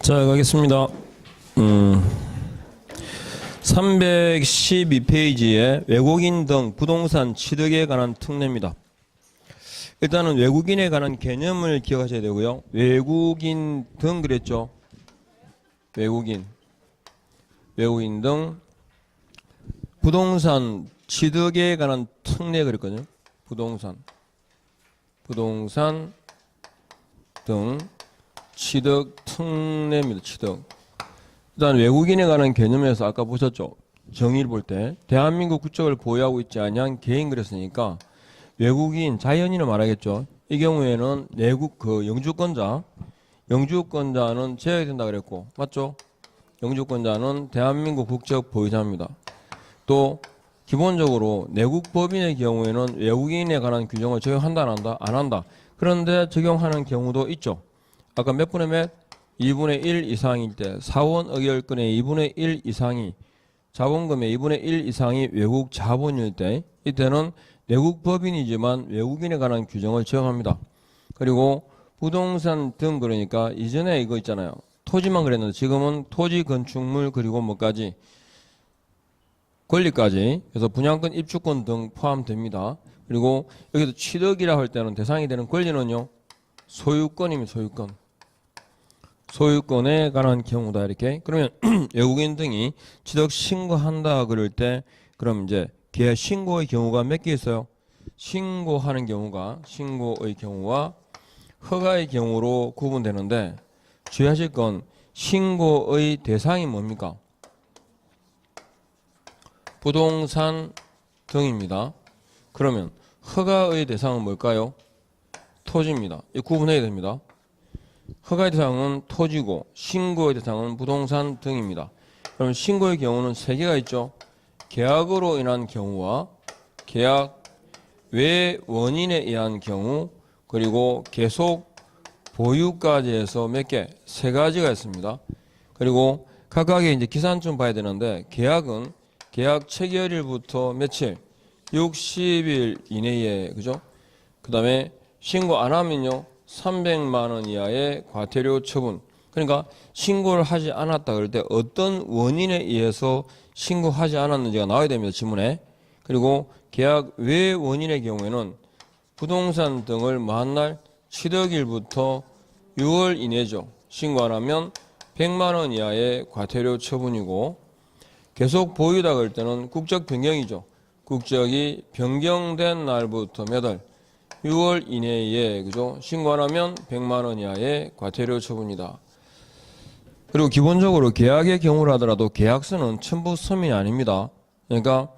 자, 가겠습니다. 312페이지에 외국인 등 부동산 취득에 관한 특례입니다. 일단은 외국인에 관한 개념을 기억하셔야 되고요. 외국인 등 그랬죠. 외국인 등 부동산 취득에 관한 특례 그랬거든요. 부동산 등 취득 특례입니다. 취득. 일단 외국인에 관한 개념에서 아까 보셨죠. 정의를 볼 때 대한민국 국적을 보유하고 있지 아니한 개인 그랬으니까 외국인 자연인을 말하겠죠. 이 경우에는 내국 영주권자는 제외가 된다 그랬고 맞죠? 영주권자는 대한민국 국적 보유자입니다. 또 기본적으로 내국 법인의 경우에는 외국인에 관한 규정을 적용한다 안 한다? 안 한다. 그런데 적용하는 경우도 있죠. 아까 몇 분의 몇? 2분의 1 이상일 때 사원 의결권의 2분의 1 이상이 자본금의 2분의 1 이상이 외국 자본일 때 이때는 내국 법인이지만 외국인에 관한 규정을 적용합니다. 그리고 부동산 등 그러니까 이전에 이거 있잖아요. 토지만 그랬는데 지금은 토지 건축물 그리고 뭐까지 권리까지 그래서 분양권 입주권 등 포함됩니다. 그리고 여기서 취득이라 할 때는 대상이 되는 권리는요. 소유권입니다. 소유권에 관한 경우다 이렇게. 그러면 외국인 등이 취득 신고한다 그럴 때 그럼 이제 계약 신고의 경우가 몇 개 있어요? 신고의 경우와 허가의 경우로 구분되는데 주의하실 건 신고의 대상이 뭡니까? 부동산 등입니다. 그러면 허가의 대상은 뭘까요? 토지입니다. 이 구분해야 됩니다. 허가의 대상은 토지고 신고의 대상은 부동산 등입니다. 그럼 신고의 경우는 세 개가 있죠. 계약으로 인한 경우와 계약 외 원인에 의한 경우 그리고 계속 보유까지 해서 몇 개? 세 가지가 있습니다. 그리고 각각의 이제 기산점 봐야 되는데 계약은 계약 체결일부터 며칠? 60일 이내에 그죠? 그 다음에 신고 안 하면요 300만 원 이하의 과태료 처분. 그러니까 신고를 하지 않았다 그럴 때 어떤 원인에 의해서 신고하지 않았는지가 나와야 됩니다. 지문에. 그리고 계약 외 원인의 경우에는 부동산 등을 만날 취득일부터 6월 이내죠. 신고 안 하면 100만 원 이하의 과태료 처분이고 계속 보유다 그럴 때는 국적 변경이죠. 국적이 변경된 날부터 몇 월? 6월 이내에 그죠? 신고 안 하면 100만 원 이하의 과태료 처분이다. 그리고 기본적으로 계약의 경우를 하더라도 계약서는 첨부 서면이 아닙니다. 그러니까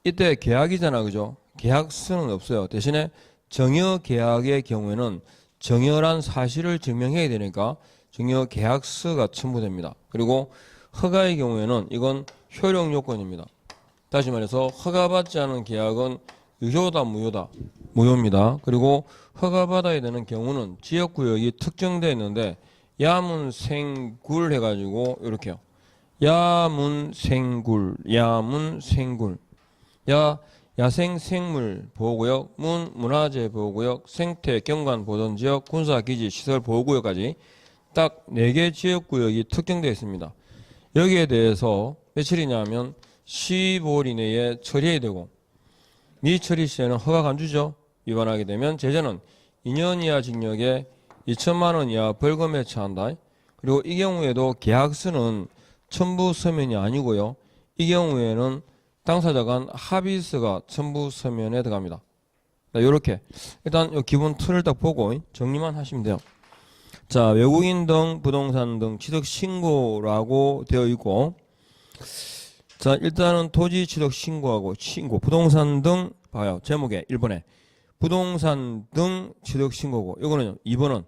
이때 계약이잖아 그죠? 계약서는 없어요. 대신에 정여 계약의 경우에는 정여란 사실을 증명해야 되니까 정여 계약서가 첨부됩니다. 그리고 허가의 경우에는 이건 효력 요건입니다. 다시 말해서 허가받지 않은 계약은 유효다 무효다? 무효입니다. 그리고 허가받아야 되는 경우는 지역구역이 특정되어 있는데 야문생굴 해가지고 이렇게요. 야문생굴 야생생물 보호구역, 문화재 보호구역, 생태 경관 보존지역, 군사기지 시설 보호구역까지 딱 4개 지역구역이 특정되어 있습니다. 여기에 대해서 며칠이냐면 15일 이내에 처리해야 되고 미처리 시에는 허가가 안 주죠. 위반하게 되면 제재는 2년 이하 징역에 2천만 원 이하 벌금에 처한다. 그리고 이 경우에도 계약서는 첨부 서면이 아니고요. 이 경우에는 당사자 간 합의서가 첨부 서면에 들어갑니다. 이렇게 일단 기본 틀을 딱 보고 정리만 하시면 돼요. 자, 외국인 등 부동산 등 취득 신고라고 되어 있고 자, 일단은 토지 취득 신고하고 부동산 등 봐요. 제목에 1번에 부동산 등 취득 신고고 이거는요. 2번은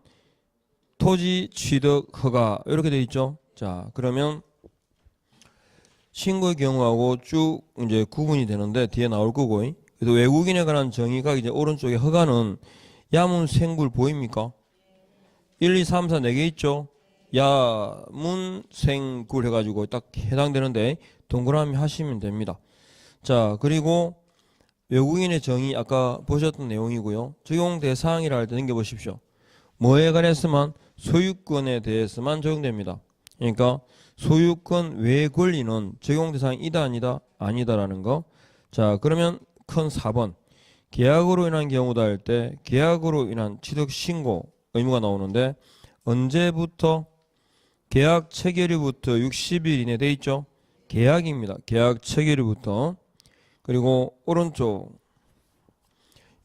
토지 취득 허가 이렇게 되어 있죠. 자, 그러면 신고의 경우하고 쭉 이제 구분이 되는데 뒤에 나올 거고 그래서 외국인에 관한 정의가 이제 오른쪽에 허가는 야문생굴 보입니까? 1, 2, 3, 4 4개 있죠. 야문생굴 해가지고 딱 해당되는데 동그라미 하시면 됩니다. 자, 그리고 외국인의 정의 아까 보셨던 내용이고요. 적용 대상이라 할 때 넘겨보십시오. 뭐에 관해서만 소유권에 대해서만 적용됩니다. 그러니까 소유권 외 권리는 적용 대상이다 아니다 아니다라는 거. 자, 그러면 큰 4번 계약으로 인한 경우다 할 때 계약으로 인한 취득 신고 의무가 나오는데 언제부터? 계약 체결일부터 60일 이내 돼 있죠. 계약입니다. 계약 체결일부터. 그리고 오른쪽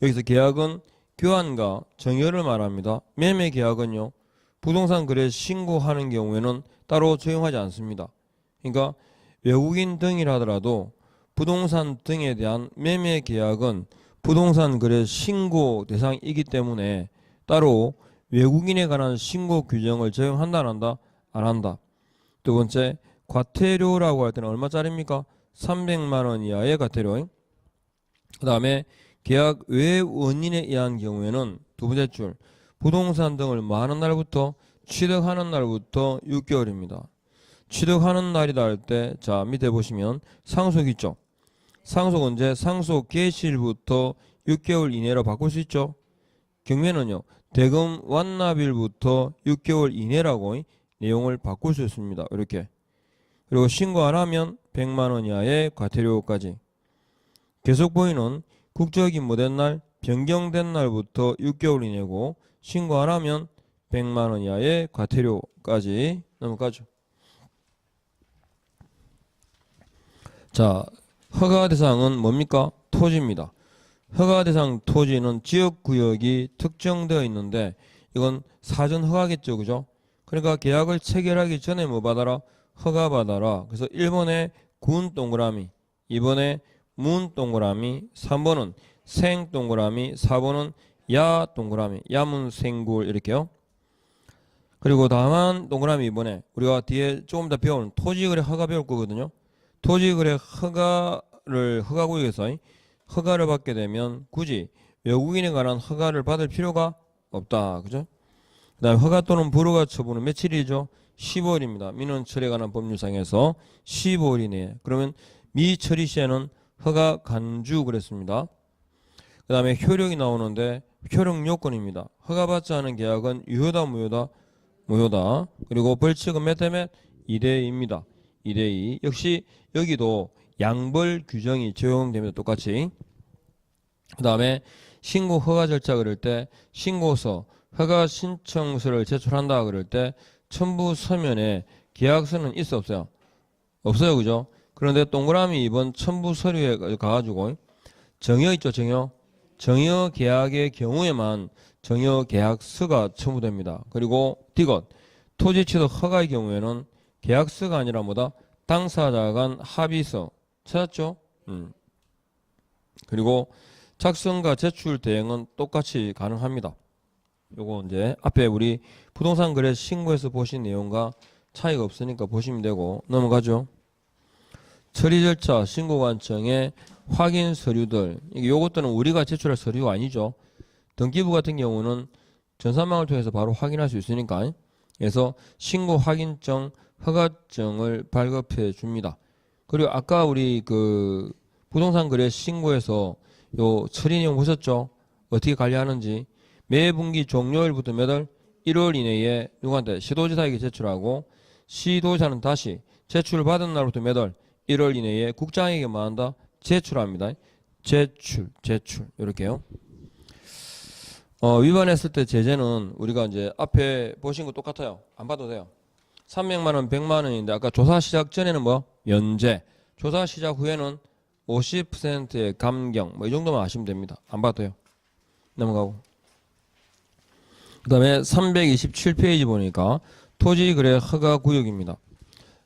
여기서 계약은 교환과 정여를 말합니다. 매매 계약은요. 부동산 거래 신고하는 경우에는 따로 적용하지 않습니다. 그러니까 외국인 등이라 하더라도 부동산 등에 대한 매매 계약은 부동산 거래 신고 대상이기 때문에 따로 외국인에 관한 신고 규정을 적용한다 안 한다? 안 한다. 두 번째, 과태료라고 할 때는 얼마짜리입니까? 300만 원 이하의 과태료. 그 다음에 계약 외 원인에 의한 경우에는 두 번째 줄 부동산 등을 뭐 하는 날부터? 취득하는 날부터 6개월입니다. 취득하는 날이다 할 때 자 밑에 보시면 상속 있죠. 상속 언제? 상속 개시일부터 6개월 이내로 바꿀 수 있죠. 경매는요. 대금 완납일부터 6개월 이내라고 내용을 바꿀 수 있습니다. 이렇게. 그리고 신고 안 하면 100만 원 이하의 과태료까지. 계속보이는 국적이 뭐된 날? 변경된 날부터 6개월 이내고 신고 안 하면 100만 원 이하의 과태료까지 넘어가죠. 자, 허가 대상은 뭡니까? 토지입니다. 허가 대상 토지는 지역구역이 특정되어 있는데 이건 사전 허가겠죠. 그죠? 그러니까 계약을 체결하기 전에 뭐 받아라? 허가 받아라. 그래서 1번에 군 동그라미, 2번에 문 동그라미, 3번은 생 동그라미, 4번은 야 동그라미, 야문생굴 이렇게요. 그리고 다만 동그라미 2번에 우리가 뒤에 조금 더 배우는 토지거래 허가 배울 거거든요. 토지거래 허가를 허가구역에서 허가를 받게 되면 굳이 외국인에 관한 허가를 받을 필요가 없다. 그죠? 그 다음에 허가 또는 불허가 처분은 며칠이죠? 15일입니다. 민원 처리에 관한 법률상에서 15일 이내에. 그러면 미처리 시에는 허가 간주 그랬습니다. 그 다음에 효력이 나오는데 효력 요건입니다. 허가받지 않은 계약은 유효다 무효다? 무효다. 그리고 벌칙은 몇 대 몇? 2대2입니다. 2대2. 역시 여기도 양벌 규정이 적용됩니다. 똑같이. 그 다음에 신고 허가 절차 그럴 때 신고서 허가 신청서를 제출한다 그럴 때 첨부 서면에 계약서는 있어 없어요? 없어요. 그죠? 그런데 동그라미 2번 첨부 서류에 가가지고 정여 있죠. 정여. 정여 계약의 경우에만 정여 계약서가 첨부됩니다. 그리고 디귿 토지 취득 허가의 경우에는 계약서가 아니라 뭐다? 당사자 간 합의서. 찾았죠? 그리고 작성과 제출 대행은 똑같이 가능합니다. 요거 이제 앞에 우리 부동산 거래 신고에서 보신 내용과 차이가 없으니까 보시면 되고 넘어가죠. 처리 절차, 신고관청의 확인 서류들. 요것들은 우리가 제출할 서류가 아니죠. 등기부 같은 경우는 전산망을 통해서 바로 확인할 수 있으니까. 그래서 신고 확인증, 허가증을 발급해 줍니다. 그리고 아까 우리 그 부동산 거래 신고에서 요 처리 내용 보셨죠? 어떻게 관리하는지. 매 분기 종료일부터 몇 월? 1월 이내에 누구한테? 시도지사에게 제출하고 시도지사는 다시 제출받은 날부터 몇 월? 1월 이내에 국장에게 뭐 한다? 제출합니다. 제출 이렇게요. 위반했을 때 제재는 우리가 이제 앞에 보신 거 똑같아요. 안 봐도 돼요. 300만 원, 100만 원인데 아까 조사 시작 전에는 뭐? 면제. 조사 시작 후에는 50%의 감경. 뭐 이 정도만 아시면 됩니다. 안 봐도 돼요. 넘어가고. 그 다음에 327페이지 보니까 토지거래 허가구역입니다.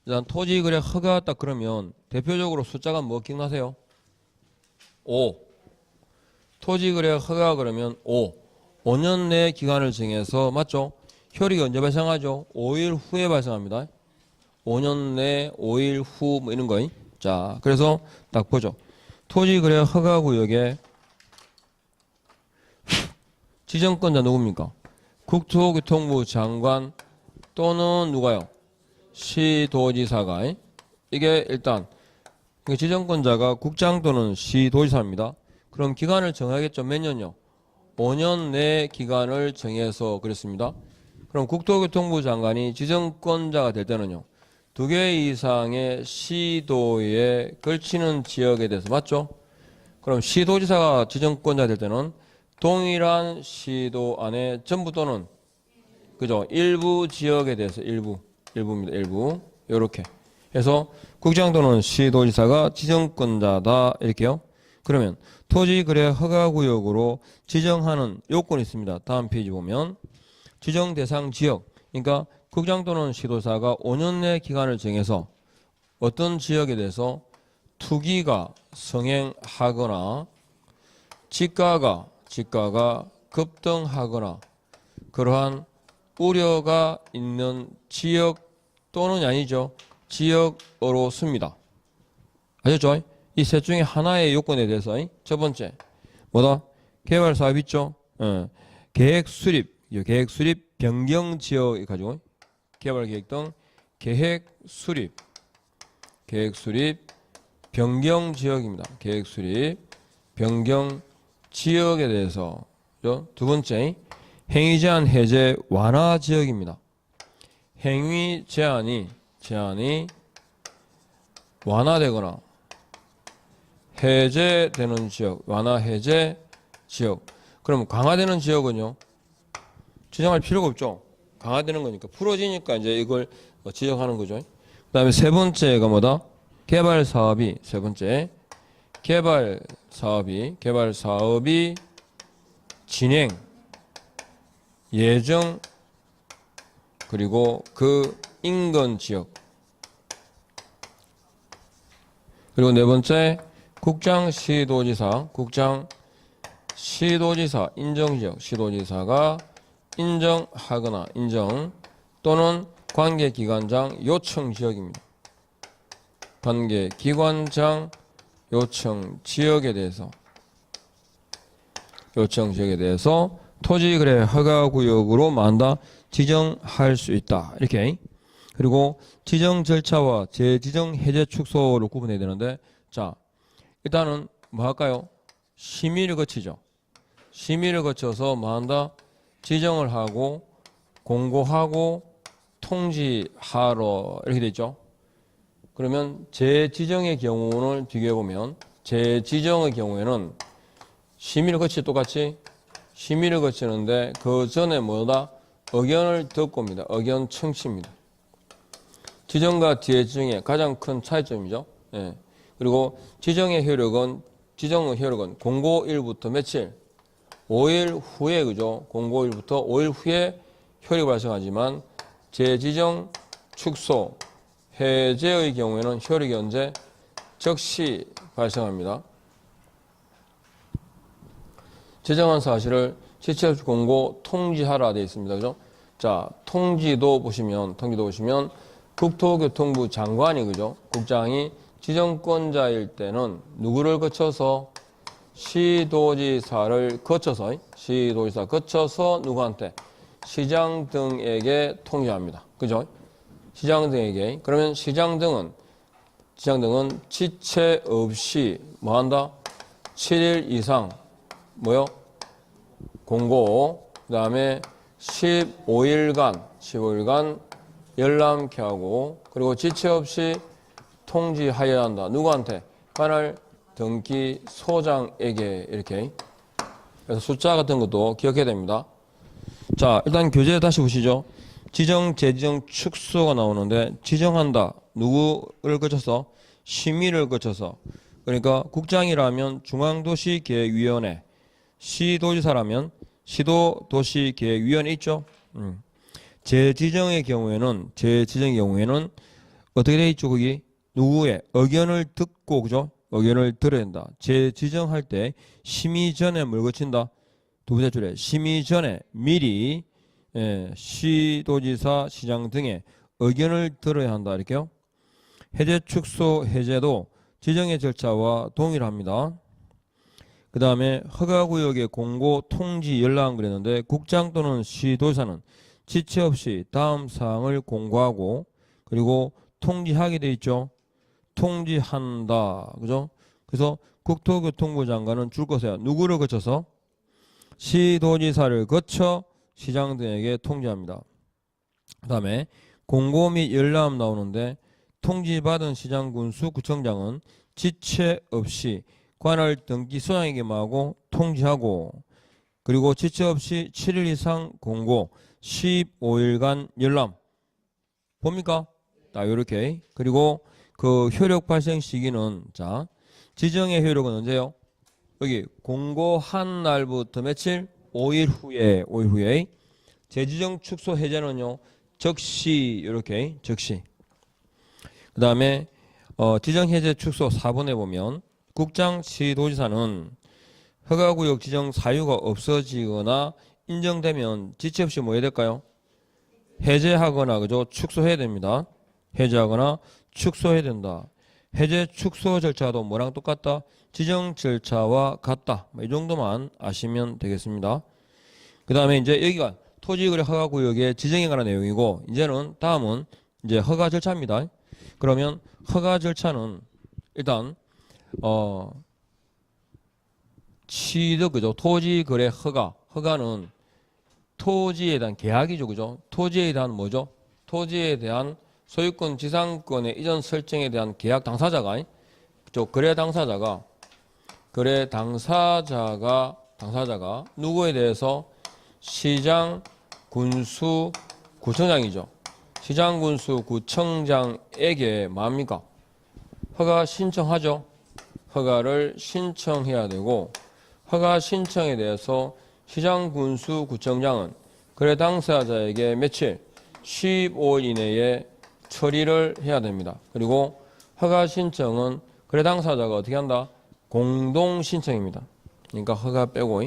일단 토지거래 허가 딱 그러면 대표적으로 숫자가 뭐 기억나세요? 5. 토지거래 허가 그러면 5. 5년 내 기간을 정해서 맞죠? 효력이 언제 발생하죠? 5일 후에 발생합니다. 5년 내 5일 후 뭐 이런 거. 자, 그래서 딱 보죠. 토지거래 허가구역에 지정권자 누굽니까? 국토교통부 장관 또는 누가요? 시도지사가. 이게 일단 지정권자가 국장 또는 시도지사입니다. 그럼 기간을 정하겠죠. 몇 년요? 5년 내 기간을 정해서 그랬습니다. 그럼 국토교통부 장관이 지정권자가 될 때는요. 2개 이상의 시도에 걸치는 지역에 대해서 맞죠? 그럼 시도지사가 지정권자 될 때는 동일한 시도 안에 전부 또는 그죠? 일부 지역에 대해서 일부입니다. 일부 요렇게 해서 국장 또는 시도지사가 지정권자다 이렇게요. 그러면 토지거래 허가구역으로 지정하는 요건이 있습니다. 다음 페이지 보면 지정 대상 지역 그러니까 국장 또는 시도사가 5년 내 기간을 정해서 어떤 지역에 대해서 투기가 성행하거나 지가가 급등하거나 그러한 우려가 있는 지역 또는 아니죠. 지역으로 씁니다. 아셨죠? 이 셋 중에 하나의 요건에 대해서 첫 번째 뭐다? 개발 사업 있죠? 계획 수립 변경 지역 가지고 개발 계획 등 계획 수립 변경 지역입니다. 계획 수립 변경 지역에 대해서 두 번째 행위 제한 해제 완화 지역입니다. 행위 제한이 완화되거나 해제되는 지역, 완화 해제 지역. 그럼 강화되는 지역은요? 지정할 필요가 없죠. 강화되는 거니까 풀어지니까 이제 이걸 지정하는 거죠. 그다음에 세 번째가 뭐다? 개발 사업이 세 번째 개발 사업이 진행 예정 그리고 그 인근 지역 그리고 네 번째 국장 시도지사 인정지역 시도지사가 인정하거나 인정 또는 관계기관장 요청지역입니다. 관계기관장 요청 지역에 대해서 토지거래 허가구역으로 만다 지정할 수 있다. 이렇게. 그리고 지정 절차와 재지정 해제 축소를 구분해야 되는데 자 일단은 뭐 할까요? 심의를 거치죠. 심의를 거쳐서 뭐 한다? 지정을 하고 공고하고 통지하러 이렇게 돼 있죠. 그러면 재지정의 경우를 비교해보면 재지정의 경우에는 심의를 똑같이 심의를 거치는데 그 전에 뭐다? 의견을 듣고입니다. 의견 청취입니다. 지정과 재지정의 가장 큰 차이점이죠. 예. 그리고 지정의 효력은 공고일부터 며칠? 5일 후에 그죠? 공고일부터 5일 후에 효력이 발생하지만 재지정 축소 해제의 경우에는 효력이 언제? 즉시 발생합니다. 지정한 사실을 지체 공고 통지하라 되어 있습니다. 그죠? 자, 통지도 보시면 국토교통부 장관이 그죠? 국장이 지정권자일 때는 누구를 거쳐서 시도지사를 거쳐서 누구한테? 시장 등에게 통지합니다. 그죠? 시장 등에게. 그러면 시장 등은 지체 없이 뭐 한다? 7일 이상 공고 그다음에 15일간 열람케 하고 그리고 지체 없이 통지하여야 한다. 누구한테? 관할 등기 소장에게 이렇게. 그래서 숫자 같은 것도 기억해야 됩니다. 자, 일단 교재 다시 보시죠. 지정, 재지정, 축소가 나오는데 지정한다. 누구를 거쳐서? 심의를 거쳐서. 그러니까 국장이라면 중앙도시계획위원회, 시도지사라면 시도도시계획위원회 있죠. 재지정의 경우에는 어떻게 돼 있죠? 거기 누구의 의견을 듣고 그죠? 의견을 들어야 된다. 재지정할 때 심의 전에 뭘 거친다? 두 번째 줄에 심의 전에 미리 시도지사, 시장 등의 의견을 들어야 한다. 이렇게요. 해제 축소 해제도 지정의 절차와 동일합니다. 그 다음에 허가구역의 공고, 통지, 연락을 그랬는데 국장 또는 시도지사는 지체 없이 다음 사항을 공고하고 그리고 통지하게 돼 있죠. 통지한다. 그죠? 그래서 국토교통부 장관은 줄 것이야. 누구를 거쳐서? 시도지사를 거쳐 시장 등에게 통지합니다. 그다음에 공고 및 열람 나오는데 통지받은 시장군수 구청장은 지체 없이 관할 등기 소장에게만 통지하고 그리고 지체 없이 7일 이상 공고 15일간 열람 봅니까? 자, 요렇게. 그리고 그 효력 발생 시기는 자, 지정의 효력은 언제요? 여기 공고한 날부터 며칠? 5일 후에 5일 후에 재지정 축소 해제는요. 적시 이렇게 적시. 그다음에 지정 해제 축소 4번에 보면 국장시도지사는 허가구역 지정 사유가 없어지거나 인정되면 지체 없이 뭐 해야 될까요? 해제하거나 그죠? 축소해야 됩니다. 해제하거나 축소해야 된다. 해제 축소 절차도 뭐랑 똑같다? 지정 절차와 같다. 이 정도만 아시면 되겠습니다. 그 다음에 이제 여기가 토지거래 허가구역의 지정에 관한 내용이고 이제는 다음은 이제 허가 절차입니다. 그러면 허가 절차는 일단 취득 그죠? 토지거래 허가는 토지에 대한 계약이죠, 그죠? 토지에 대한 뭐죠? 토지에 대한 소유권 지상권의 이전 설정에 대한 계약 당사자가 거래 당사자가 누구에 대해서 시장 군수 구청장이죠. 시장 군수 구청장에게 뭡니까? 허가 신청하죠. 허가를 신청해야 되고 허가 신청에 대해서 시장 군수 구청장은 거래 당사자에게 며칠 15일 이내에 처리를 해야 됩니다. 그리고 허가 신청은 거래 당사자가 어떻게 한다? 공동 신청입니다. 그러니까 허가 빼고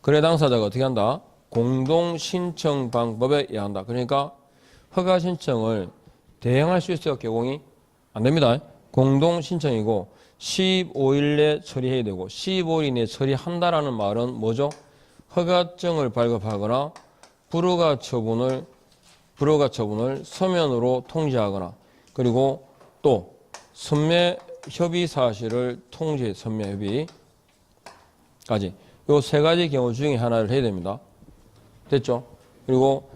거래 당사자가 어떻게 한다? 공동 신청 방법에 의한다. 그러니까 허가 신청을 대행할 수 있어요. 개공이 안 됩니다. 공동 신청이고 15일 내 처리해야 되고 15일 이내에 처리한다라는 말은 뭐죠? 허가증을 발급하거나 불허가 처분을 서면으로 통지하거나 그리고 또 선매 협의 사실을 통지 선매 협의까지 요 세 가지 경우 중에 하나를 해야 됩니다. 됐죠? 그리고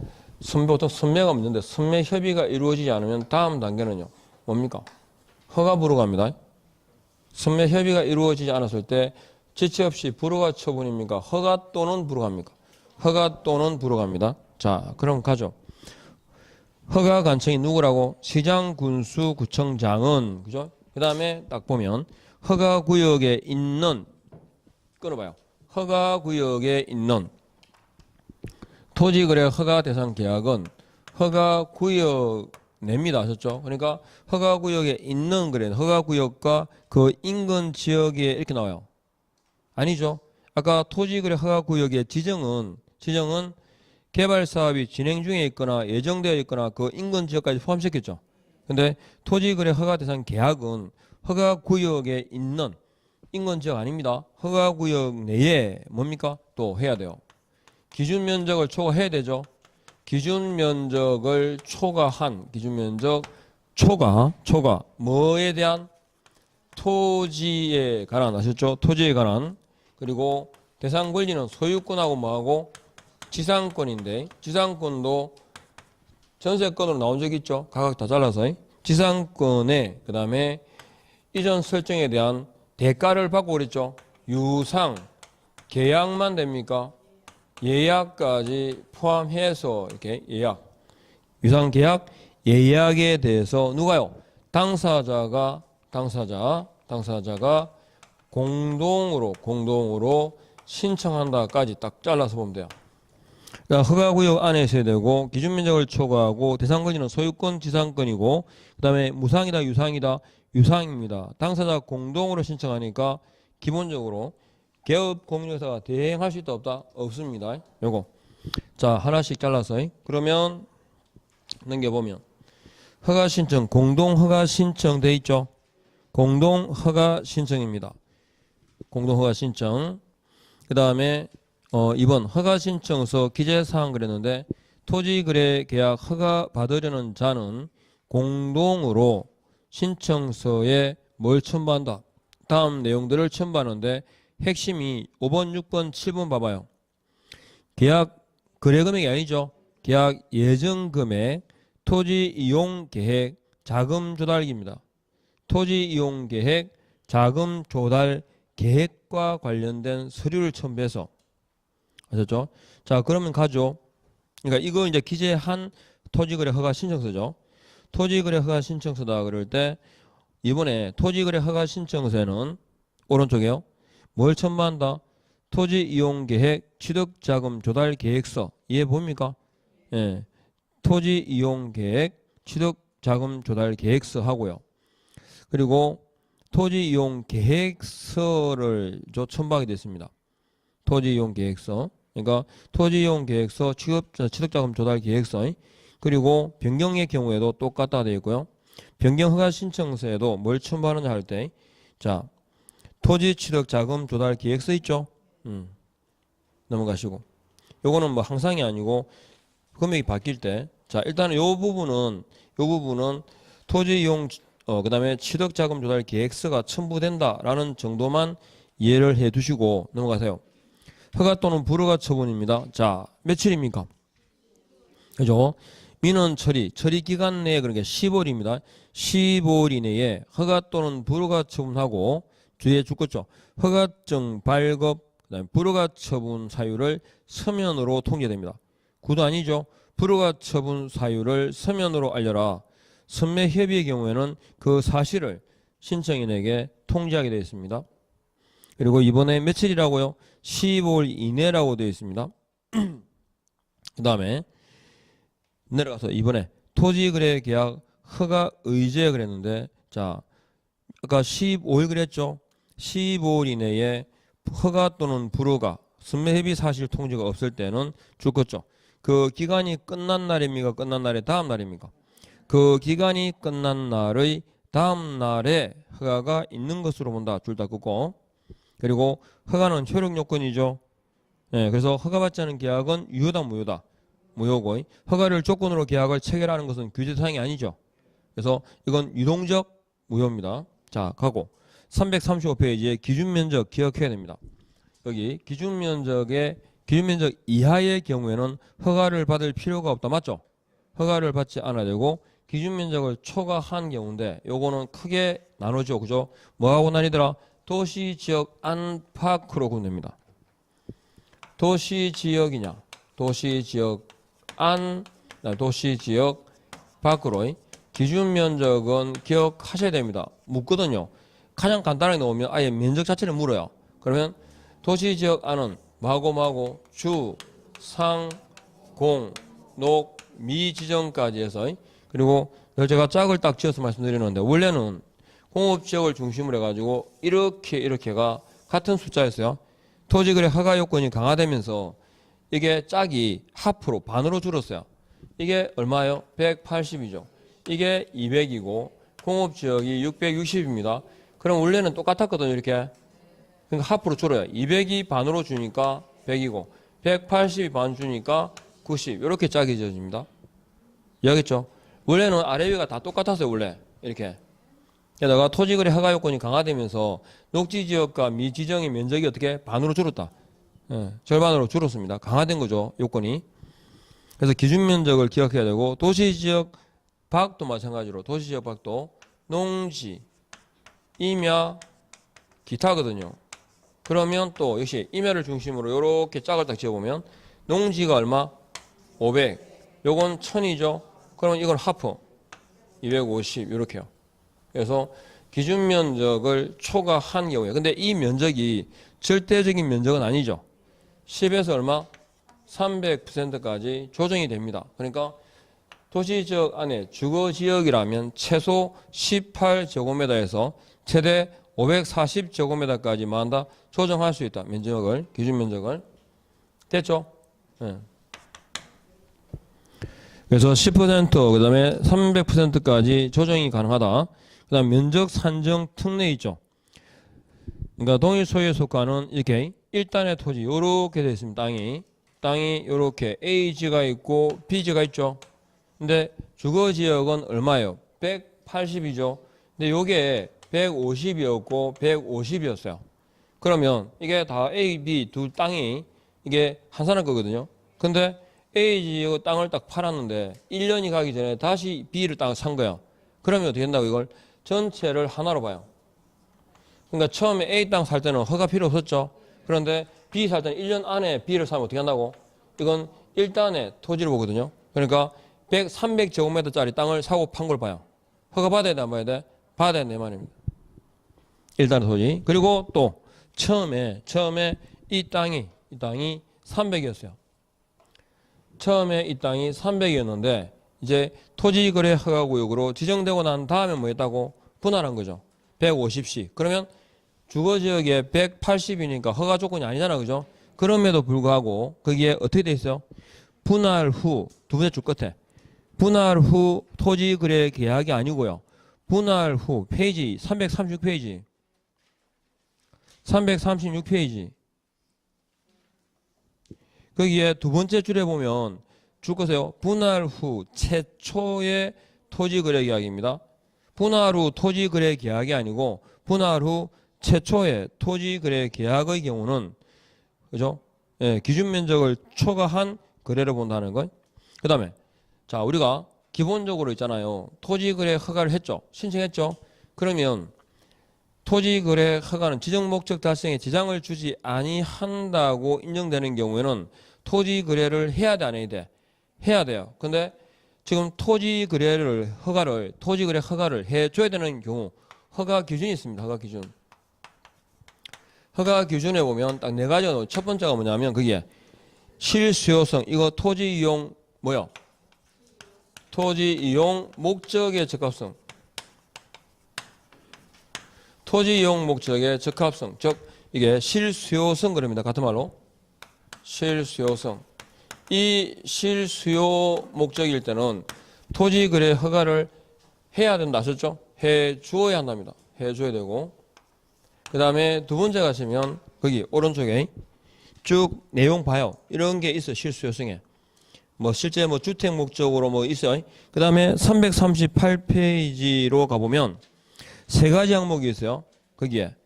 보통 선매가 문제인데 선매 협의가 이루어지지 않으면 다음 단계는요. 뭡니까? 허가 불허가입니다. 선매 협의가 이루어지지 않았을 때 지체 없이 불허가 처분입니까? 허가 또는 불허가입니까? 허가 또는 불허가입니다. 자, 그럼 가죠. 허가 관청이 누구라고? 시장군수구청장은 그죠? 그 다음에 딱 보면 허가구역에 있는 끊어봐요. 허가구역에 있는 토지거래 허가 대상 계약은 허가구역 냅니다. 아셨죠? 그러니까 허가구역에 있는 거래 허가구역과 그 인근 지역에 이렇게 나와요. 아니죠. 아까 토지거래 허가구역의 지정은 개발사업이 진행 중에 있거나 예정되어 있거나 그 인근 지역까지 포함시켰죠. 근데 토지거래 허가 대상 계약은 허가구역에 있는 인근 지역 아닙니다. 허가구역 내에 뭡니까? 또 해야 돼요. 기준면적을 초과해야 되죠. 기준면적을 초과한 기준면적 초과 뭐에 대한? 토지에 관한 아셨죠? 토지에 관한. 그리고 대상 권리는 소유권하고 뭐하고? 지상권인데 지상권도 전세권으로 나온 적 있죠. 각각 다 잘라서 지상권에 그 다음에 이전 설정에 대한 대가를 받고 그랬죠. 유상 계약만 됩니까? 예약까지 포함해서 이렇게 예약 유상 계약 예약에 대해서 누가요? 당사자가 공동으로 신청한다까지 딱 잘라서 보면 돼요. 그러니까 허가구역 안에 있어야 되고 기준면적을 초과하고 대상 권리는 소유권 지상권이고 그 다음에 무상이다 유상이다 유상입니다. 당사자 공동으로 신청하니까 기본적으로 개업 공유회사가 대행할 수 있다 없다? 없습니다. 요거 자 하나씩 잘라서 그러면 넘겨보면 허가신청 공동허가신청 돼 있죠. 공동허가신청입니다. 공동허가신청 그 다음에 2번 허가신청서 기재사항 그랬는데 토지거래계약 허가 받으려는 자는 공동으로 신청서에 뭘 첨부한다. 다음 내용들을 첨부하는데 핵심이 5번, 6번, 7번 봐봐요. 계약 거래금액이 아니죠. 계약 예정 금액, 토지 이용 계획, 자금 조달기입니다. 토지 이용 계획, 자금 조달 계획과 관련된 서류를 첨부해서 아셨죠? 자, 그러면 가죠. 그러니까 이거 이제 기재한 토지거래 허가 신청서죠. 토지거래 허가 신청서다 그럴 때 이번에 토지거래 허가 신청서에는 오른쪽에요. 뭘 첨부한다? 토지 이용 계획, 취득 자금 조달 계획서. 이해 봅니까? 예. 토지 이용 계획, 취득 자금 조달 계획서 하고요. 그리고 토지 이용 계획서를 첨부하게 됐습니다. 토지 이용 계획서. 그러니까 토지 이용 계획서, 취득 자금 조달 계획서. 그리고 변경의 경우에도 똑같다 되어 있고요. 변경 허가 신청서에도 뭘 첨부하느냐 할 때, 자, 토지 취득 자금 조달 계획서 있죠? 넘어가시고. 요거는 뭐 항상이 아니고 금액이 바뀔 때, 자, 일단은 요 부분은 토지 이용, 그 다음에 취득 자금 조달 계획서가 첨부된다라는 정도만 이해를 해 두시고 넘어가세요. 허가 또는 불허가 처분입니다. 자, 며칠입니까? 그죠? 민원 처리 기간 내에 그러니까 10월입니다. 15일 이내에 허가 또는 불허가 처분하고 주의해 줄 거죠. 허가증 발급, 그다음에 불허가 처분 사유를 서면으로 통지됩니다. 구도 아니죠. 불허가 처분 사유를 서면으로 알려라. 선매 협의의 경우에는 그 사실을 신청인에게 통지하게 되어 있습니다. 그리고 이번에 며칠이라고요? 15일 이내라고 되어 있습니다. 그 다음에 내려가서 이번에 토지거래 계약 허가 의제 그랬는데, 자, 아까 15일 그랬죠? 15일 이내에 허가 또는 불허가 선매협의 사실 통지가 없을 때는 줄 거죠. 그 기간이 끝난 날입니까? 끝난 날의 다음 날입니까? 그 기간이 끝난 날의 다음 날에 허가가 있는 것으로 본다. 둘 다 끄고. 그리고 허가는 효력 요건이죠. 네, 그래서 허가받지 않은 계약은 유효다 무효다. 무효고, 허가를 조건으로 계약을 체결하는 것은 규제 사항이 아니죠. 그래서 이건 유동적 무효입니다. 자, 가고 335페이지에 기준면적 기억해야 됩니다. 여기 기준면적 이하의 경우에는 허가를 받을 필요가 없다. 맞죠? 허가를 받지 않아야 되고 기준면적을 초과한 경우인데 요거는 크게 나누죠. 그죠? 뭐하고 나뉘더라? 도시지역 안팎으로 구분됩니다. 도시지역이냐, 도시지역 안, 도시지역 밖으로. 기준면적은 기억하셔야 됩니다. 묻거든요. 가장 간단하게 넣으면 아예 면적 자체를 물어요. 그러면 도시지역 안은 뭐하고 주, 상, 공, 녹, 미 지정까지 해서, 그리고 제가 짝을 딱 지어서 말씀드리는데 원래는 공업지역을 중심으로 해가지고 이렇게가 같은 숫자였어요. 토지거래 허가 요건이 강화되면서 이게 짝이 하프로 반으로 줄었어요. 이게 얼마예요? 180이죠. 이게 200이고 공업지역이 660입니다. 그럼 원래는 똑같았거든요. 이렇게. 그러니까 하프로 줄어요. 200이 반으로 주니까 100이고 180이 반 주니까 90. 이렇게 짝이 지어집니다. 이해하겠죠? 원래는 아래 위가 다 똑같았어요. 원래 이렇게. 게다가 토지거래 허가 요건이 강화되면서 녹지지역과 미지정의 면적이 어떻게 반으로 줄었다. 예, 절반으로 줄었습니다. 강화된 거죠. 요건이. 그래서 기준면적을 기억해야 되고 도시지역 밖도 마찬가지로 도시지역 밖도 농지, 임야, 기타거든요. 그러면 또 역시 임야를 중심으로 이렇게 짝을 딱 지어보면 농지가 얼마? 500. 요건 1000이죠. 그러면 이건 하프 250 이렇게요. 그래서 기준 면적을 초과한 경우에, 근데 이 면적이 절대적인 면적은 아니죠. 10에서 얼마? 300%까지 조정이 됩니다. 그러니까 도시지역 안에 주거지역이라면 최소 18제곱미터에서 최대 540제곱미터까지 만다 조정할 수 있다. 면적을, 기준 면적을. 됐죠? 네. 그래서 10% 그 다음에 300%까지 조정이 가능하다. 그 다음 면적 산정 특례 있죠. 그러니까 동일 소유에 속하는 이렇게 1단의 토지 요렇게 되어 있습니다. 땅이 요렇게 A지가 있고 B지가 있죠. 근데 주거지역은 얼마예요? 180이죠. 근데 요게 150이었고 150이었어요. 그러면 이게 다 A, B 두 땅이 이게 한 사람 거거든요. 근데 A 지역 땅을 딱 팔았는데 1년이 가기 전에 다시 B를 땅을 산 거야. 그러면 어떻게 된다고? 이걸 전체를 하나로 봐요. 그러니까 처음에 A 땅 살 때는 허가 필요 없었죠. 그런데 B 살 때는 1년 안에 B를 사면 어떻게 한다고? 이건 1단의 토지를 보거든요. 그러니까 300제곱미터짜리 땅을 사고 판 걸 봐요. 허가 받아야 돼, 안 받아야 돼? 받아야 돼 말입니다. 1단의 토지. 그리고 또 처음에 이 땅이 300이었어요. 처음에 이 땅이 300이었는데 이제 토지거래 허가구역으로 지정되고 난 다음에 뭐 했다고? 분할한 거죠. 150씩. 그러면 주거지역에 180이니까 허가 조건이 아니잖아, 그죠? 그럼에도 불구하고 거기에 어떻게 돼 있어요? 분할 후, 두 번째 줄 끝에 분할 후 토지거래 계약이 아니고요. 분할 후 페이지 336페이지 336페이지 거기에 두 번째 줄에 보면 줄 거세요. 분할 후 최초의 토지거래 계약입니다. 분할 후 토지거래 계약이 아니고 분할 후 최초의 토지거래 계약의 경우는 그죠? 예, 기준 면적을 초과한 거래를 본다는 것. 그 다음에 자 우리가 기본적으로 있잖아요. 토지거래 허가를 했죠. 신청했죠. 그러면 토지거래 허가는 지정 목적 달성에 지장을 주지 아니한다고 인정되는 경우에는 토지거래를 해야 돼, 안 해야 돼? 해야 돼요. 근데 지금 토지거래 허가를 해줘야 되는 경우 허가 기준이 있습니다. 허가 기준. 허가 기준에 보면 딱 네 가지가 첫 번째가 뭐냐면 그게 실수요성. 이거 토지 이용 뭐요? 토지 이용 목적의 적합성. 토지 이용 목적의 적합성. 즉 이게 실수요성 그럽니다. 같은 말로 실수요성. 이 실수요 목적일 때는 토지거래 허가를 해야 된다 하셨죠? 해 주어야 한답니다. 해 줘야 되고 그 다음에 두 번째 가시면 거기 오른쪽에 쭉 내용 봐요. 이런 게 있어요. 실수요성에 뭐 실제 뭐 주택 목적으로 뭐 있어요. 그 다음에 338페이지로 가보면 세 가지 항목이 있어요. 거기에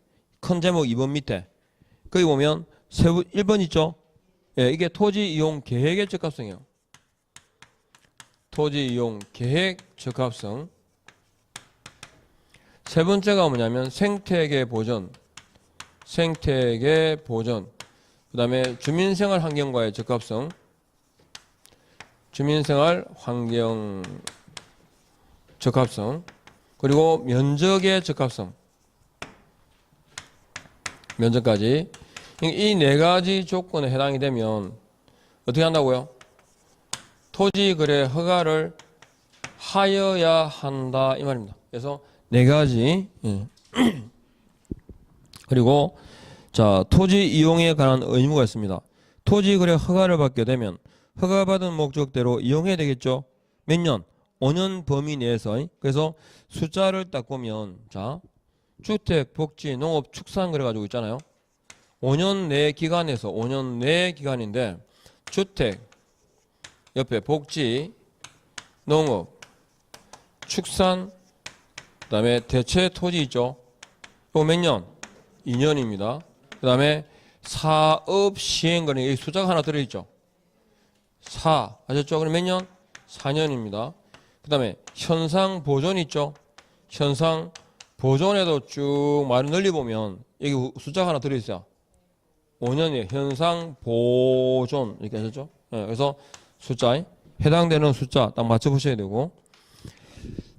큰 제목 2번 밑에 거기 보면 1번 있죠. 예, 이게 토지 이용 계획의 적합성이에요. 토지 이용 계획 적합성. 세 번째가 뭐냐면 생태계 보전. 생태계 보전. 그 다음에 주민생활 환경과의 적합성. 주민생활 환경 적합성. 그리고 면적의 적합성. 면적까지. 이 네 가지 조건에 해당이 되면 어떻게 한다고요? 토지거래 허가를 하여야 한다 이 말입니다. 그래서 네 가지. 그리고 자 토지 이용에 관한 의무가 있습니다. 토지거래 허가를 받게 되면 허가받은 목적대로 이용해야 되겠죠. 몇 년? 5년 범위 내에서. 그래서 숫자를 딱 보면 자 주택, 복지, 농업, 축산 그래가지고 있잖아요. 5년 내 기간에서 5년 내 기간인데 주택 옆에 복지, 농업, 축산 그 다음에 대체 토지 있죠. 이거 몇 년? 2년입니다. 그 다음에 사업 시행거래 여기 숫자가 하나 들어있죠. 4 아셨죠? 그럼 몇 년? 4년입니다. 그 다음에 현상 보존 있죠. 현상 보존에도 쭉 말을 널리 보면 여기 숫자가 하나 들어있어요. 5년이에요. 현상 보존 이렇게 하셨죠? 네, 그래서 숫자에 해당되는 숫자 딱 맞춰보셔야 되고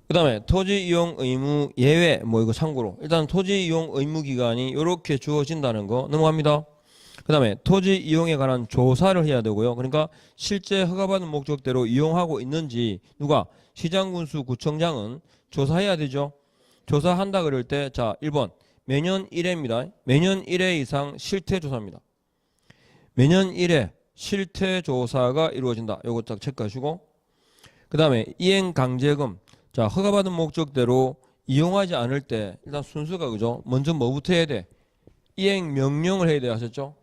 그 다음에 토지 이용 의무 예외 뭐 이거 참고로 일단 토지 이용 의무 기간이 이렇게 주어진다는 거 넘어갑니다. 그 다음에 토지 이용에 관한 조사를 해야 되고요. 그러니까 실제 허가받은 목적대로 이용하고 있는지 누가 시장군수 구청장은 조사해야 되죠. 조사한다 그럴 때 자 1번 매년 1회입니다. 매년 1회 이상 실태조사입니다. 매년 1회 실태조사가 이루어진다. 요거 딱 체크하시고 그 다음에 이행강제금 자 허가받은 목적대로 이용하지 않을 때 일단 순서가 그죠. 먼저 뭐부터 해야 돼? 이행명령을 해야 돼 하셨죠?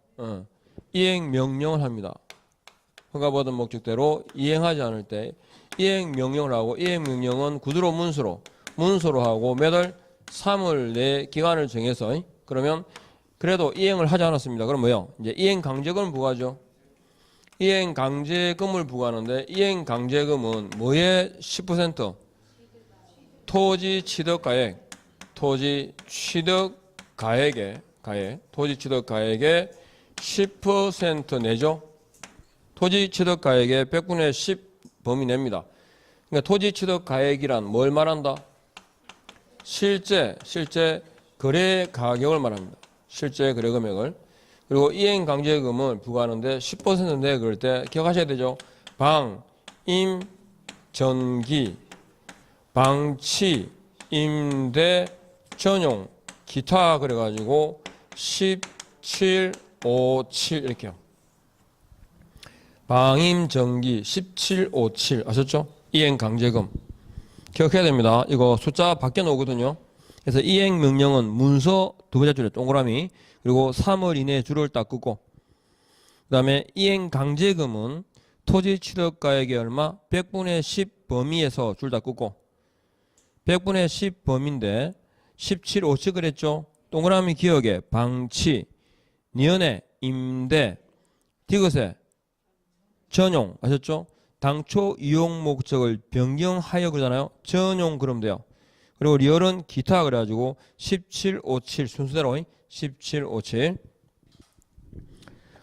이행명령을 합니다. 허가받은 목적대로 이행하지 않을 때 이행명령을 하고 이행명령은 구두로 문서로 하고 매달 3월 내 기간을 정해서 그러면 그래도 이행을 하지 않았습니다. 그럼 뭐요? 이제 이행 강제금을 부과하죠. 이행 강제금을 부과하는데 이행 강제금은 뭐의 10%? 토지 취득 가액, 토지 취득 가액의 토지 취득 가액의 10% 내죠. 토지 취득 가액의 100분의 10 범위 냅니다. 그러니까 토지 취득 가액이란 뭘 말한다? 실제 거래 가격을 말합니다. 실제 거래 금액을. 그리고 이행 강제금을 부과하는데 10% 내 그럴 때 기억하셔야 되죠. 방, 임, 전기, 방치, 임대, 전용, 기타 그래가지고 17, 5, 7 이렇게요. 방임, 전기 17, 5, 7 아셨죠? 이행 강제금 기억해야 됩니다. 이거 숫자 밖에 나오거든요. 그래서 이행 명령은 문서 두 번째 줄에 동그라미 그리고 3월 이내에 줄을 딱 긋고 그 다음에 이행 강제금은 토지 취득가액이 얼마? 100분의 10 범위에서 줄 다 긋고 100분의 10 범위인데 17, 5, 7 그랬죠? 동그라미 기억에 방치, 니은에 임대, 디귿에 전용 아셨죠? 당초 이용 목적을 변경하여 그러잖아요. 전용 그러면 돼요. 그리고 리얼은 기타 그래가지고 17, 5, 7 순서대로 17, 5, 7.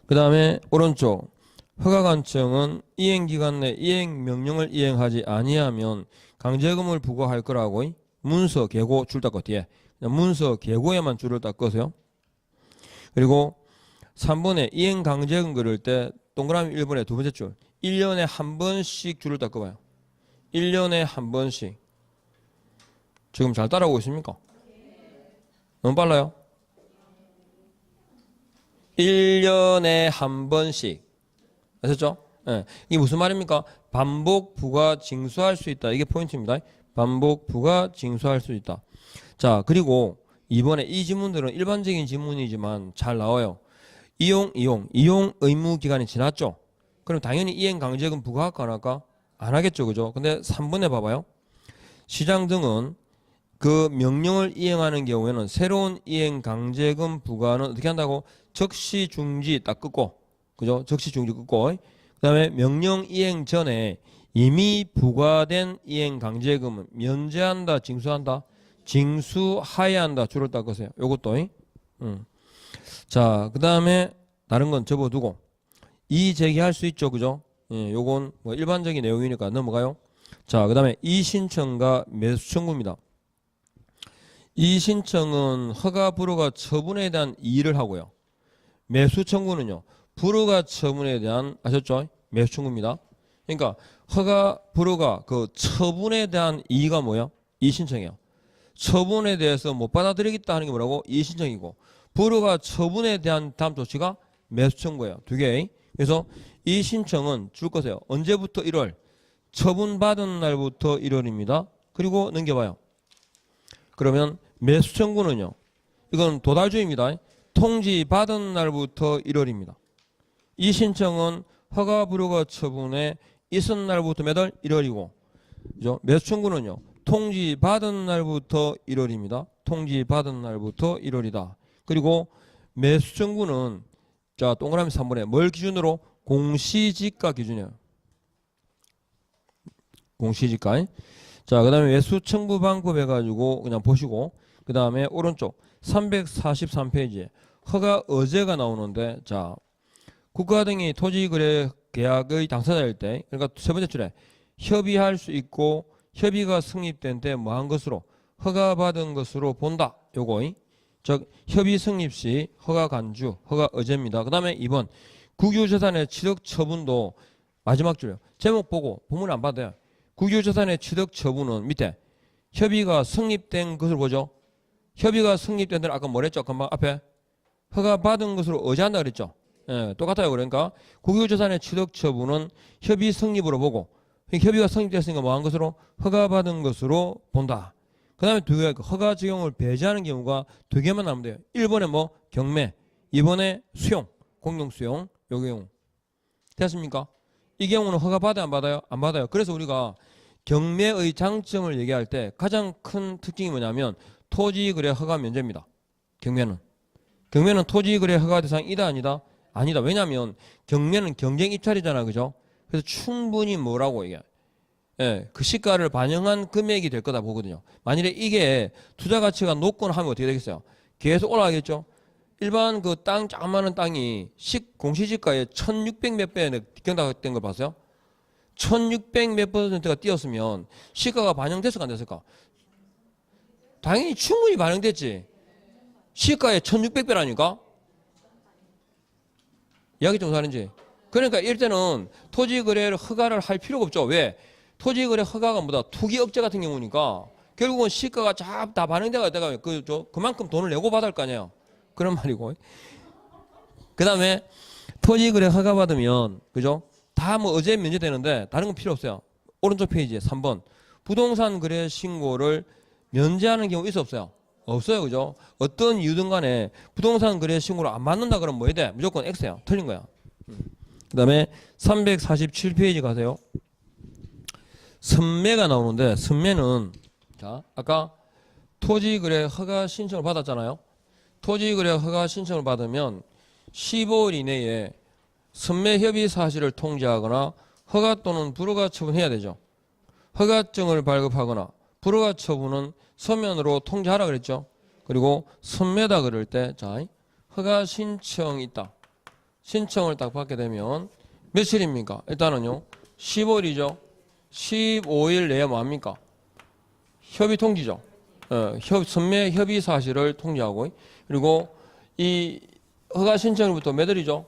그 다음에 오른쪽 허가관청은 이행기간 내 이행명령을 이행하지 아니하면 강제금을 부과할 거라고 문서 계고 줄 닦고 뒤에 문서 계고에만 줄을 닦으세요. 그리고 3번에 이행강제금 그럴 때 동그라미 1번에 두 번째 줄 1년에 한 번씩 줄을 닦아봐요. 1년에 한 번씩. 지금 잘 따라오고 있습니까? 너무 빨라요? 1년에 한 번씩. 아셨죠? 네. 이게 무슨 말입니까? 반복 부과 징수할 수 있다. 이게 포인트입니다. 반복 부과 징수할 수 있다. 자, 그리고 이번에 이 지문들은 일반적인 지문이지만 잘 나와요. 이용 의무 기간이 지났죠? 그럼 당연히 이행 강제금 부과할까 안 할까? 안 하겠죠. 그죠? 근데 3번에 봐봐요. 시장 등은 그 명령을 이행하는 경우에는 새로운 이행 강제금 부과는 어떻게 한다고? 적시 중지 딱 끊고. 그죠? 적시 중지 끊고. 그다음에 명령 이행 전에 이미 부과된 이행 강제금은 면제한다, 징수한다? 징수하여야 한다. 줄을 닦으세요. 요것도. 자, 그다음에 다른 건 접어두고 이의제기할 수 있죠. 그죠? 예, 요건 뭐 일반적인 내용이니까 넘어가요. 자, 그다음에 이의신청과 매수청구입니다. 이의신청은 허가 불허가 처분에 대한 이의를 하고요. 매수청구는요. 불허가 처분에 대한 아셨죠? 매수청구입니다. 그러니까 허가 불허가 그 처분에 대한 이의가 뭐야? 이의신청이에요. 처분에 대해서 못 받아들이겠다 하는 게 뭐라고? 이의신청이고 불허가 처분에 대한 다음 조치가 매수청구예요. 두 개. 그래서 이 신청은 줄 거세요. 언제부터 1월? 처분받은 날부터 1월입니다. 그리고 넘겨봐요. 그러면 매수청구는요. 이건 도달주의입니다. 통지받은 날부터 1월입니다. 이 신청은 허가 불허가 처분에 있은 날부터 몇 월? 1월이고 그죠? 매수청구는요. 통지받은 날부터 1월입니다. 통지받은 날부터 1월이다. 그리고 매수청구는 자 동그라미 3번에 뭘 기준으로? 공시지가 기준이에요. 공시지가. 자 그다음에 매수청구 방법 해가지고 그냥 보시고 그 다음에 오른쪽 343페이지에 허가 의제가 나오는데 자 국가 등이 토지거래 계약의 당사자일 때 그러니까 세 번째 줄에 협의할 수 있고 협의가 성립된 때 뭐 한 것으로 허가받은 것으로 본다. 요거 즉 협의 성립 시 허가 간주, 허가 의제입니다. 그 다음에 2번 국유재산의 취득 처분도 마지막 줄이요. 제목 보고 본문 안 봐도 돼요. 국유재산의 취득 처분은 밑에 협의가 성립된 것을 보죠. 협의가 성립된 데는 아까 뭐랬죠? 금방 앞에 허가받은 것으로 의제한다 그랬죠. 예, 똑같아요. 그러니까 국유재산의 취득 처분은 협의 성립으로 보고 협의가 성립됐으니까 뭐 한 것으로 허가받은 것으로 본다. 그 다음에 두 개, 허가 적용을 배제하는 경우가 두 개만 나오면 돼요. 1번에 뭐 경매, 2번에 수용, 공용 수용, 요 경우. 됐습니까? 이 경우는 허가 받아요, 안 받아요? 안 받아요. 그래서 우리가 경매의 장점을 얘기할 때 가장 큰 특징이 뭐냐면 토지거래 허가 면제입니다. 경매는 토지거래 허가 대상 이다 아니다? 아니다. 왜냐하면 경매는 경쟁 입찰이잖아, 그죠? 그래서 충분히 뭐라고 이게 예, 그 시가를 반영한 금액이 될 거다 보거든요. 만일에 이게 투자 가치가 높거나 하면 어떻게 되겠어요? 계속 올라가겠죠. 일반 그 땅 조그마한 땅이 공시지가에 1600 몇 배에 경락된 걸 봤어요? 1600 몇 %가 뛰었으면 시가가 반영됐을까 안 됐을까? 당연히 충분히 반영됐지. 시가에 1600배라니까? 이야기 좀 다른지. 그러니까 이럴 때는 토지 거래를 허가를 할 필요가 없죠. 왜? 토지 거래 허가가 뭐다? 투기 억제 같은 경우니까 결국은 시가가 다 반영돼가 내가 그만큼 돈을 내고 받을 거 아니에요. 그런 말이고. 그다음에 토지 거래 허가 받으면 그죠? 다 뭐 어제 면제되는데 다른 건 필요 없어요. 오른쪽 페이지에 3번 부동산 거래 신고를 면제하는 경우 있어 없어요? 없어요, 그죠? 어떤 이유든 간에 부동산 거래 신고를 안 받는다 그러면 뭐 해야 돼? 무조건 X야. 틀린 거야. 그다음에 347페이지 가세요. 선매가 나오는데 선매는 자 아까 토지거래 허가 신청을 받았잖아요. 토지거래 허가 신청을 받으면 15일 이내에 선매 협의 사실을 통지하거나 허가 또는 불허가 처분해야 되죠. 허가증을 발급하거나 불허가 처분은 서면으로 통지하라 그랬죠. 그리고 선매다 그럴 때 자 허가 신청이 있다. 신청을 딱 받게 되면 며칠입니까? 일단은요 15일이죠. 15일 내에 뭐합니까? 협의 통지죠. 선매 협의 사실을 통지하고 그리고 이 허가 신청일부터 몇 월이죠?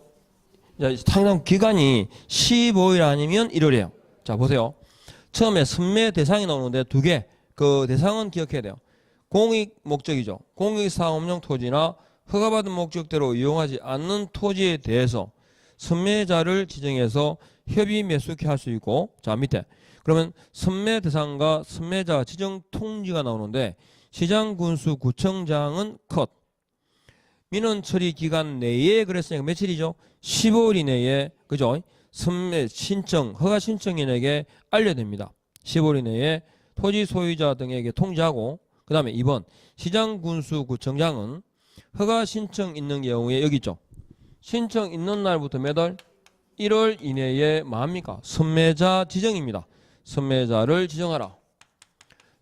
상당 기간이 15일 아니면 1월이에요. 자 보세요. 처음에 선매 대상이 나오는데 두 개. 그 대상은 기억해야 돼요. 공익 목적이죠. 공익사업용 토지나 허가받은 목적대로 이용하지 않는 토지에 대해서 선매자를 지정해서 협의 매수케 할 수 있고 자 밑에 그러면 선매 대상과 선매자 지정 통지가 나오는데 시장군수구청장은 컷. 민원 처리 기간 내에 그랬으니까 며칠이죠? 15일 이내에 그죠? 선매 신청 허가 신청인에게 알려됩니다. 15일 이내에 토지 소유자 등에게 통지하고 그 다음에 2번 시장군수구청장은 허가 신청 있는 경우에 여기 있죠. 신청 있는 날부터 몇 월? 1월 이내에 뭐합니까? 선매자 지정입니다. 선매자를 지정하라.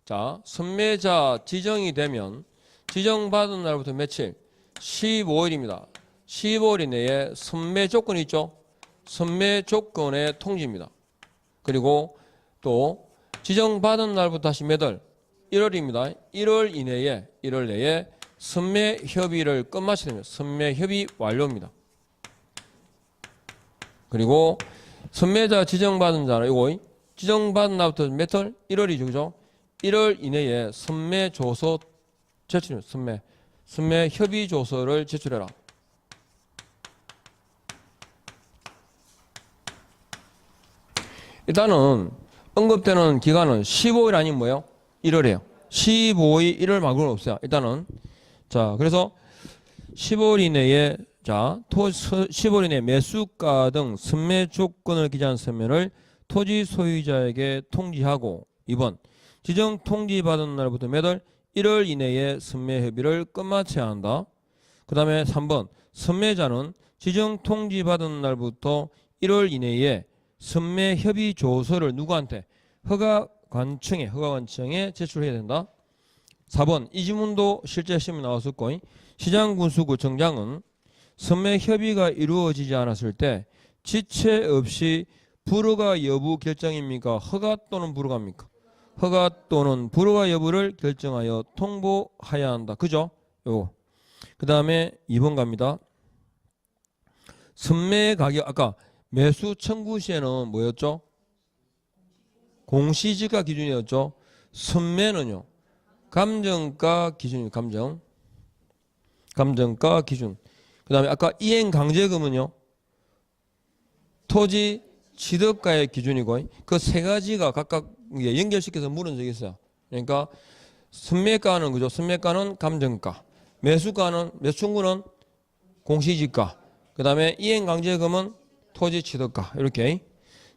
자, 선매자 지정이 되면 지정받은 날부터 며칠? 15일입니다. 15일 이내에 선매 조건이 있죠. 선매 조건의 통지입니다. 그리고 또 지정받은 날부터 다시 몇 월? 1월입니다. 1월 내에 선매 협의를 끝마치게 되면 선매 협의 완료입니다. 그리고 선매자 지정받은 자는 이거 지정받은 날부터 몇 월? 1월이죠. 그죠? 1월 이내에 선매 조서 제출입니다. 선매 협의 조서를 제출해라. 일단은 언급되는 기간은 15일 아니면 뭐예요? 1월이에요. 15일 1월 말고는 없어요. 일단은 자 그래서 15일 이내에 자 15일 이내 매수가 등 선매 조건을 기재한 서면을 토지 소유자에게 통지하고 2번 지정 통지 받은 날부터 몇 월? 1월 이내에 선매 협의를 끝마쳐야 한다. 그 다음에 3번 선매자는 지정 통지 받은 날부터 1월 이내에 선매 협의 조서를 누구한테? 허가관청에 제출해야 된다. 4번 이 지문도 실제 시험에 나왔을 거임. 시장군수구청장은 선매 협의가 이루어지지 않았을 때 지체 없이 불허가 여부 결정입니까? 허가 또는 불허가입니까? 허가 또는 불허가 여부를 결정하여 통보해야 한다. 그죠? 요거. 그 다음에 2번 갑니다. 선매 가격 아까 매수 청구 시에는 뭐였죠? 공시지가 기준이었죠. 선매는요. 감정가 기준이에요. 감정가 기준. 그 다음에 아까 이행강제금은요. 토지 취득가의 기준이고 그 세 가지가 각각 연결시켜서 물은 적이 있어요. 그러니까 선매가는 그죠? 선매가는 감정가, 매수청구는 공시지가, 그 다음에 이행강제금은 토지 취득가 이렇게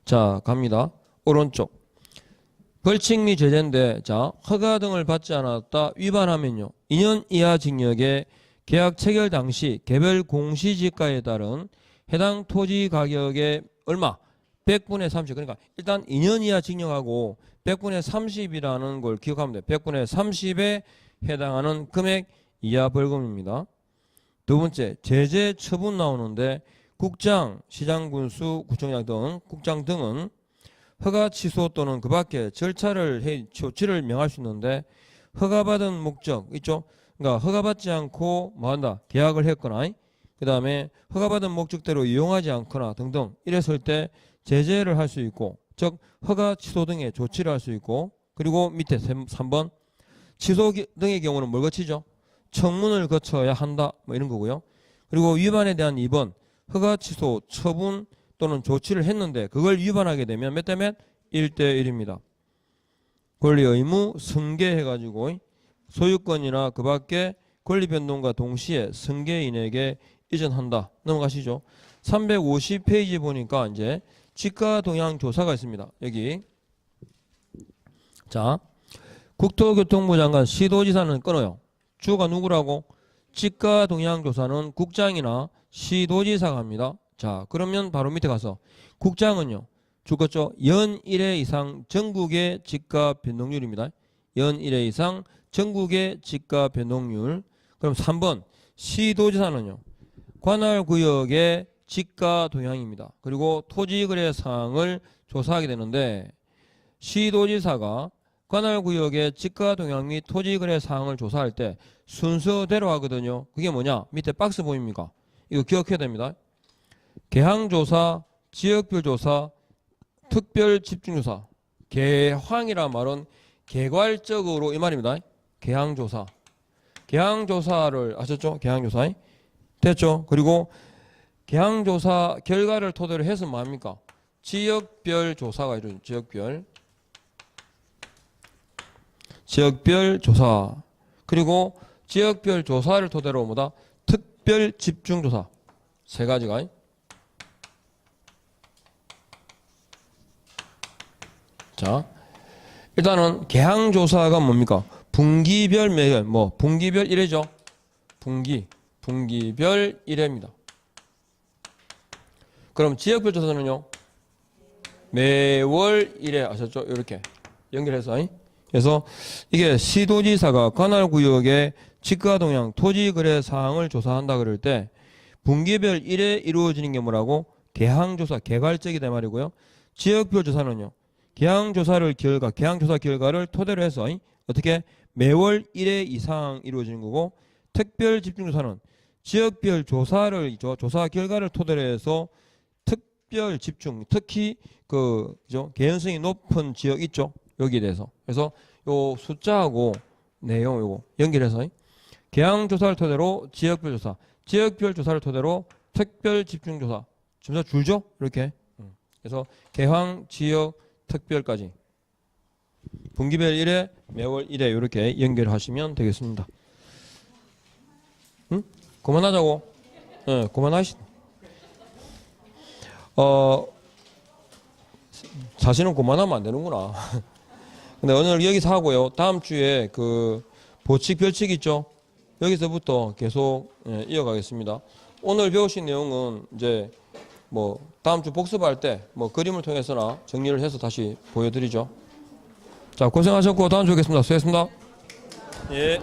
자 갑니다. 오른쪽 벌칙 및 제재인데 자 허가 등을 받지 않았다 위반하면요 2년 이하 징역에 계약 체결 당시 개별 공시지가에 따른 해당 토지 가격의 얼마? 100분의 30. 그러니까 일단 2년 이하 징역하고 100분의 30이라는 걸 기억하면 돼요. 100분의 30에 해당하는 금액 이하 벌금입니다. 두 번째, 제재 처분 나오는데 국장, 시장군수, 구청장 등 국장 등은 허가 취소 또는 그 밖에 절차를 조치를 명할 수 있는데 허가받은 목적 있죠? 그러니까 허가받지 않고 뭐한다? 계약을 했거나 그 다음에 허가받은 목적대로 이용하지 않거나 등등 이랬을 때 제재를 할 수 있고 즉 허가 취소 등의 조치를 할 수 있고 그리고 밑에 3번 취소 등의 경우는 뭘 거치죠? 청문을 거쳐야 한다 뭐 이런 거고요. 그리고 위반에 대한 2번 허가 취소 처분 또는 조치를 했는데 그걸 위반하게 되면 몇 대 몇? 1대 1입니다. 권리 의무 승계해가지고 소유권이나 그 밖에 권리 변동과 동시에 승계인에게 이전한다. 넘어가시죠. 350페이지 보니까 이제 지가 동향 조사가 있습니다. 여기 자 국토교통부 장관 시도지사는 끊어요. 주가 누구라고? 지가 동향 조사는 국장이나 시도지사가 합니다. 자 그러면 바로 밑에 가서 국장은요 주거죠 연 1회 이상 전국의 지가 변동률입니다. 연 1회 이상 전국의 지가 변동률. 그럼 3번 시도지사는요 관할 구역의 지가 동향입니다. 그리고 토지 거래 사항을 조사하게 되는데 시도지사가 관할 구역의 지가 동향 및 토지 거래 사항을 조사할 때 순서대로 하거든요. 그게 뭐냐? 밑에 박스 보입니까? 이거 기억해야 됩니다. 개항조사, 지역별 조사, 특별 집중조사. 개항이란 말은 개괄적으로 이 말입니다. 개항조사. 개항조사를 아셨죠? 개항조사. 됐죠? 그리고 개항조사 결과를 토대로 해서 뭐합니까? 지역별 조사가 이루어진 지역별 조사. 그리고 지역별 조사를 토대로 뭐다? 특별 집중조사. 세 가지가. 자, 일단은 개항조사가 뭡니까? 분기별 매월, 분기별 1회죠. 분기별 1회입니다. 그럼 지역별 조사는요? 매월 1회 아셨죠? 이렇게 연결해서. 그래서 이게 시도지사가 관할구역의 지가 동향, 토지 거래 사항을 조사한다 그럴 때 분기별 1회 이루어지는 게 뭐라고? 개항조사, 개괄적이다 말이고요. 지역별 조사는요. 개항조사 결과를 토대로 해서 어떻게 매월 1회 이상 이루어지는 거고 특별 집중조사는 지역별 조사 결과를 토대로 해서 특별 집중, 특히 개연성이 높은 지역 있죠. 여기에 대해서. 그래서 요 숫자하고 내용 요거 연결해서 개항조사를 토대로 지역별 조사, 지역별 조사를 토대로 특별 집중조사. 점차 줄죠? 이렇게. 그래서 개항, 지역, 특별까지. 분기별 1회, 매월 1회 이렇게 연결하시면 되겠습니다. 응? 그만하자고. 네, 그만하시. 사실은 그만하면 안 되는구나. 근데 오늘 여기서 하고요. 다음 주에 그 보칙 별칙 있죠? 여기서부터 계속 이어가겠습니다. 오늘 배우신 내용은 이제 다음 주 복습할 때 그림을 통해서나 정리를 해서 다시 보여드리죠. 자, 고생하셨고 다음 주에 뵙겠습니다. 수고했습니다. 예.